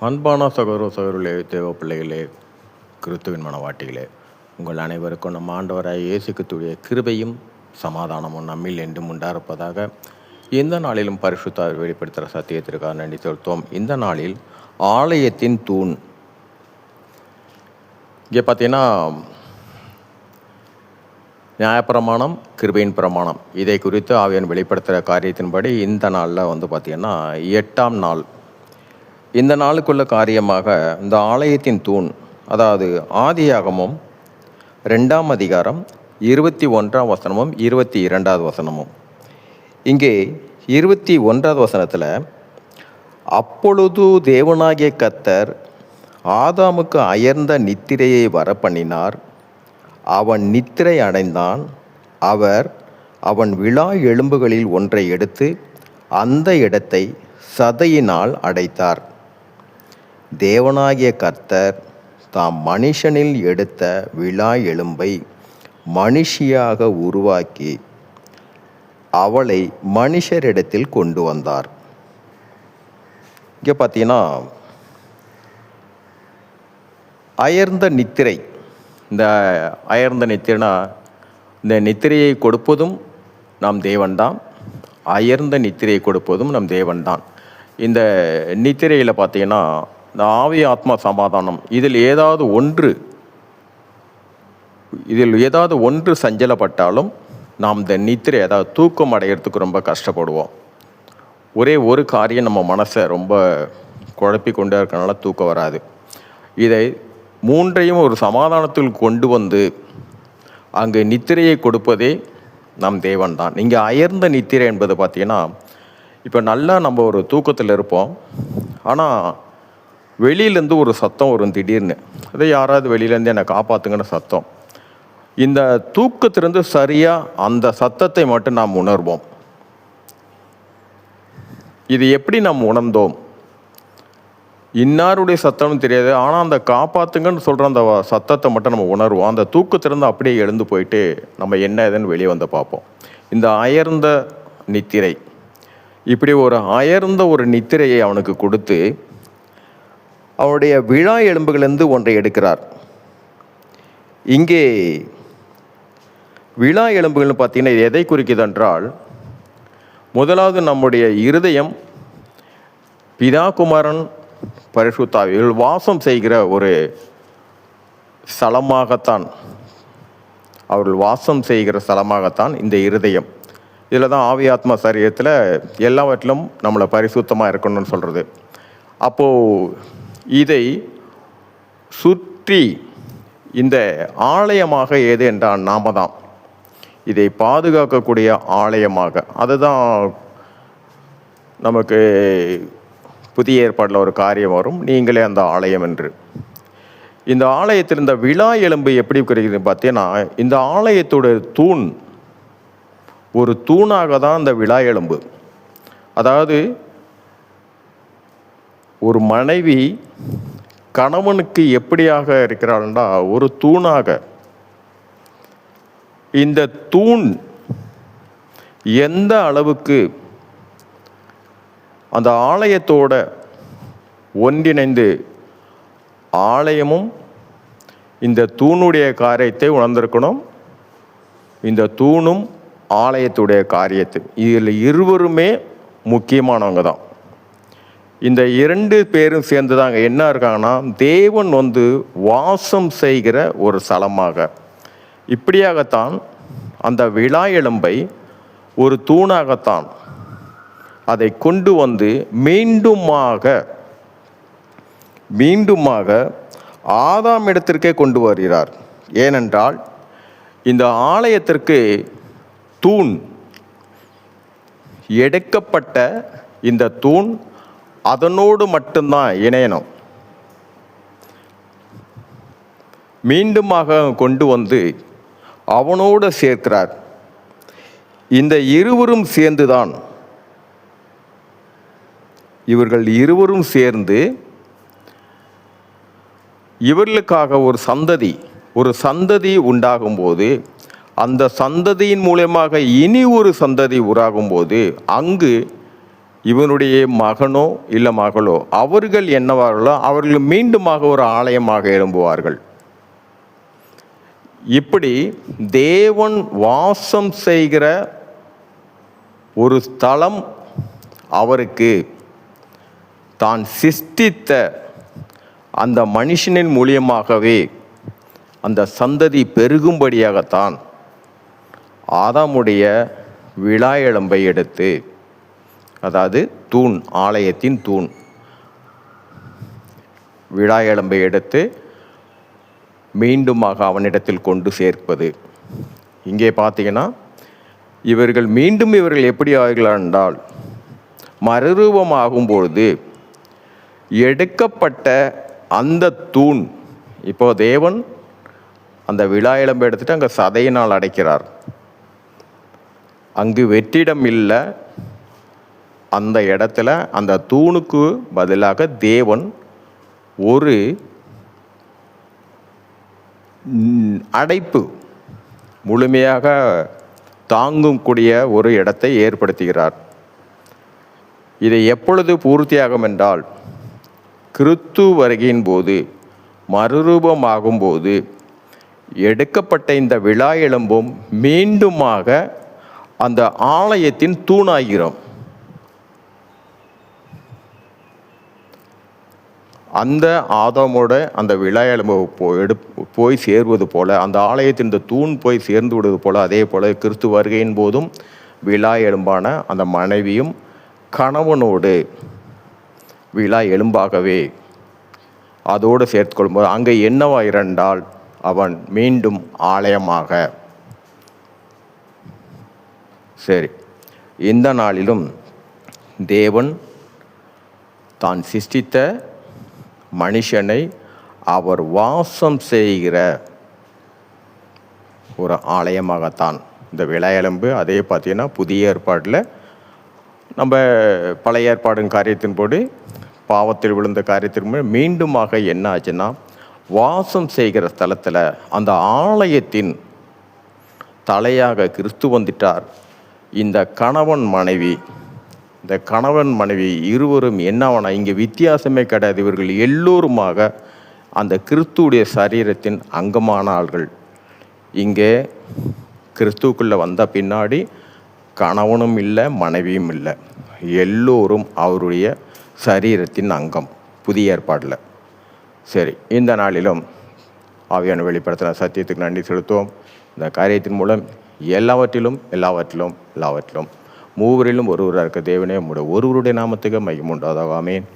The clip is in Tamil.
அன்பான சகோதர சகோதரிகளே, தேவ பிள்ளைகளே, கிறிஸ்துவின் மனவாட்டிகளே, உங்கள் அனைவருக்கும் நம் ஆண்டவராய் இயேசு கிறிஸ்துவுடைய கிருபையும் சமாதானமும் நம்மில் என்றும் உண்டாயிருப்பதாக. இந்த நாளிலும் பரிசுத்தார் வெளிப்படுத்துகிற சத்தியத்திற்காக நன்றி செலுத்துவோம். இந்த நாளில் ஆலயத்தின் தூண். இங்கே பார்த்தீங்கன்னா நியாயப்பிரமாணம், கிருபையின் பிரமாணம், இதை குறித்து ஆவியான் வெளிப்படுத்துகிற காரியத்தின்படி இந்த நாளில் பார்த்திங்கன்னா 8ஆம் நாள். இந்த நாளுக்குள்ள காரியமாக இந்த ஆலயத்தின் தூண், அதாவது ஆதியாகமம் 2ஆம் அதிகாரம் 21ஆம் வசனமும் 22வது வசனமும். இங்கே 21வது வசனத்தில், அப்பொழுது தேவனாகிய கர்த்தர் ஆதாமுக்கு அயர்ந்த நித்திரையை வரப்பண்ணினார், அவன் நித்திரை அடைந்தான், அவன் விழா எலும்புகளில் ஒன்றை எடுத்து அந்த இடத்தை சதையினால் அடைத்தார். தேவனாகிய கர்த்தர் தாம் மனுஷனில் எடுத்த விழா எலும்பை மனுஷியாக உருவாக்கி அவளை மனுஷரிடத்தில் கொண்டு வந்தார். இங்கே பார்த்தீங்கன்னா அயர்ந்த நித்திரை. இந்த அயர்ந்த நித்திரைனா, இந்த நித்திரையை கொடுப்பதும் நம் தேவன்தான், அயர்ந்த நித்திரையை கொடுப்பதும் நம் தேவன்தான். இந்த நித்திரையில் பார்த்தீங்கன்னா இந்த ஆவி ஆத்மா சமாதானம், இதில் ஏதாவது ஒன்று சஞ்சலப்பட்டாலும் நாம் இந்த நித்திரை, அதாவது தூக்கம் அடையிறதுக்கு ரொம்ப கஷ்டப்படுவோம். ஒரே ஒரு காரியம் நம்ம மனசை ரொம்ப குழப்பி கொண்டே இருக்கனால தூக்கம் வராது. இதை மூன்றையும் ஒரு சமாதானத்தில் கொண்டு வந்து அங்கே நித்திரையை கொடுப்பதே நம் தேவன்தான். இங்கே அயர்ந்த நித்திரை என்பது பார்த்திங்கன்னா, இப்போ நல்லா நம்ம ஒரு தூக்கத்தில் இருப்போம், ஆனால் வெளியிலேருந்து ஒரு சத்தம் வரும் திடீர்னு. அதை யாராவது வெளியிலேருந்து என்னை காப்பாற்றுங்கன்னு சத்தம். இந்த தூக்கத்திலிருந்து சரியாக அந்த சத்தத்தை மட்டும் நாம் உணர்வோம். இது எப்படி நாம் உணர்ந்தோம்? இன்னாருடைய சத்தம்னு தெரியாது, ஆனால் அந்த காப்பாற்றுங்கன்னு சொல்கிற அந்த சத்தத்தை மட்டும் நம்ம உணர்வோம். அந்த தூக்கத்திலிருந்து அப்படியே எழுந்து போயிட்டு நம்ம என்ன ஏதுன்னு வெளியே வந்து பார்ப்போம். இந்த அயர்ந்த நித்திரை, இப்படி ஒரு அயர்ந்த ஒரு நித்திரையை அவனுக்கு கொடுத்து அவனுடைய விழா எலும்புகளிலிருந்து ஒன்றை எடுக்கிறார். இங்கே விழா எலும்புகள்னு பார்த்தீங்கன்னா இது எதை குறிக்குது என்றால், முதலாவது நம்முடைய இருதயம் பிதா குமாரன் பரிசுத்த ஆவிகள் வாசம் செய்கிற ஒரு ஸ்தலமாகத்தான், அவர்கள் வாசம் செய்கிற ஸ்தலமாகத்தான் இந்த இருதயம். இதில் தான் ஆவி ஆத்மா சரீரத்தில் எல்லாவற்றிலும் நம்மளை பரிசுத்தமாக இருக்கணும்னு சொல்கிறது. அப்போது இதை சுற்றி இந்த ஆலயமாக எது என்றால் நாம தான். இதை பாதுகாக்கக்கூடிய ஆலயமாக, அதுதான் நமக்கு புதிய ஏற்பாட்டில் ஒரு காரியம் வரும், நீங்களே அந்த ஆலயம் என்று. இந்த ஆலயத்தில் இந்த விழா எலும்பு எப்படி கிடைக்குதுன்னு பார்த்தீங்கன்னா, இந்த ஆலயத்தோட தூண், ஒரு தூணாக தான் இந்த விழா எலும்பு. அதாவது ஒரு மனைவி கணவனுக்கு எப்படியாக இருக்கிறாள்னா ஒரு தூணாக. இந்த தூண் எந்த அளவுக்கு அந்த ஆலயத்தோட ஒன்றிணைந்து, ஆலயமும் இந்த தூணுடைய காரியத்தை உணர்ந்திருக்கணும், இந்த தூணும் ஆலயத்துடைய காரியத்தை, இதில் இருவருமே முக்கியமானவங்க தான். இந்த இரண்டு பேரும் சேர்ந்து தாங்க என்ன இருக்காங்கன்னா, தேவன் வாசம் செய்கிற ஒரு ஸ்தலமாக. இப்படியாகத்தான் அந்த விழா எலும்பை ஒரு தூணாகத்தான் அதை கொண்டு வந்து மீண்டுமாக ஆதாம் இடத்திற்கே கொண்டு வருகிறார். ஏனென்றால் இந்த ஆலயத்திற்கு தூண் எடுக்கப்பட்ட இந்த தூண் அதனோடு மட்டும்தான் இணையணும். மீண்டுமாக கொண்டு வந்து அவனோடு சேர்க்கிறார். இந்த இருவரும் சேர்ந்துதான், இவர்கள் இருவரும் சேர்ந்து இவர்களுக்காக ஒரு சந்ததி உண்டாகும்போது, அந்த சந்ததியின் மூலமாக இனி ஒரு சந்ததி உருவாகும்போது, அங்கு இவனுடைய மகனோ இல்லை மகளோ அவர்கள் என்னவார்களோ அவர்கள் மீண்டுமாக ஒரு ஆலயமாக எழும்புவார்கள். இப்படி தேவன் வாசம் செய்கிற ஒரு ஸ்தலம் அவருக்கு தான் சிருஷ்டித்த அந்த மனுஷனின் மூலியமாகவே அந்த சந்ததி பெருகும்படியாகத்தான் ஆதாமுடைய விழா எலும்பை எடுத்து, அதாவது தூண், ஆலயத்தின் தூண், விழா எலும்பை எடுத்து மீண்டுமாக அவனிடத்தில் கொண்டு சேர்ப்பது. இங்கே பார்த்தீங்கன்னா இவர்கள் எப்படி ஆகிறார்கள் என்றால், மறுரூபமாகும் பொழுது எடுக்கப்பட்ட அந்த தூண், இப்போ தேவன் அந்த விழா எலும்பை எடுத்துட்டு அங்கே சதையினால் அடைக்கிறார். அங்கு வெற்றிடம் இல்லை. அந்த இடத்துல அந்த தூணுக்கு பதிலாக தேவன் ஒரு அடைப்பு, முழுமையாக தாங்கக்கூடிய ஒரு இடத்தை ஏற்படுத்துகிறார். இதை எப்பொழுது பூர்த்தியாகும் என்றால், கிறிஸ்து வருகையின் போது, மறுரூபமாகும் போது எடுக்கப்பட்ட இந்த விழா எலும்பும் மீண்டுமாக அந்த ஆலயத்தின் தூணாகிறோம். அந்த ஆதாமோட அந்த விழா எலும்பு போய் சேர்வது போல, அந்த ஆலயத்தின் இந்த தூண் போய் சேர்ந்து விடுவது போல, அதே போல கிறிஸ்து வருகையின் போதும் விழா எலும்பான அந்த மனைவியும் கணவனோடு விழா எலும்பாகவே அதோடு சேர்த்து கொள்ளும்போது அங்கே என்னவா இருந்தால் அவன் மீண்டும் ஆலயமாக. சரி, இந்த நாளிலும் தேவன் தான் சிருஷ்டித்த மனுஷனை அவர் வாசம் செய்கிற ஒரு ஆலயமாகத்தான் இந்த விழா எலும்பு. அதே பார்த்தீங்கன்னா புதிய ஏற்பாட்டில் நம்ம பழைய ஏற்பாடு காரியத்தின் போது பாவத்தில் விழுந்த காரியத்திற்கு மீண்டுமாக என்ன ஆச்சுன்னா, வாசம் செய்கிற ஸ்தலத்தில் அந்த ஆலயத்தின் தலையாக கிறிஸ்து வந்துட்டார். இந்த கணவன் மனைவி இருவரும் என்னவனா, இங்கே வித்தியாசமே கிடையாது. இவர்கள் எல்லோருமாக அந்த கிறிஸ்துவுடைய சரீரத்தின் அங்கமான ஆள்கள். இங்கே கிறிஸ்துவுக்குள்ளே வந்த பின்னாடி கணவனும் இல்லை, மனைவியும் இல்லை, எல்லோரும் அவருடைய சரீரத்தின் அங்கம் புதிய ஏற்பாடில். சரி, இந்த நாளிலும் ஆவியான வெளிப்படுத்தின சத்தியத்துக்கு நன்றி செலுத்துவோம். இந்த காரியத்தின் மூலம் எல்லாவற்றிலும் மூவரிலும் ஒருவராக இருக்க தேவனே, ஒருவருடைய நாமத்துக்கு மகிமை உண்டாதாக. ஆமென்.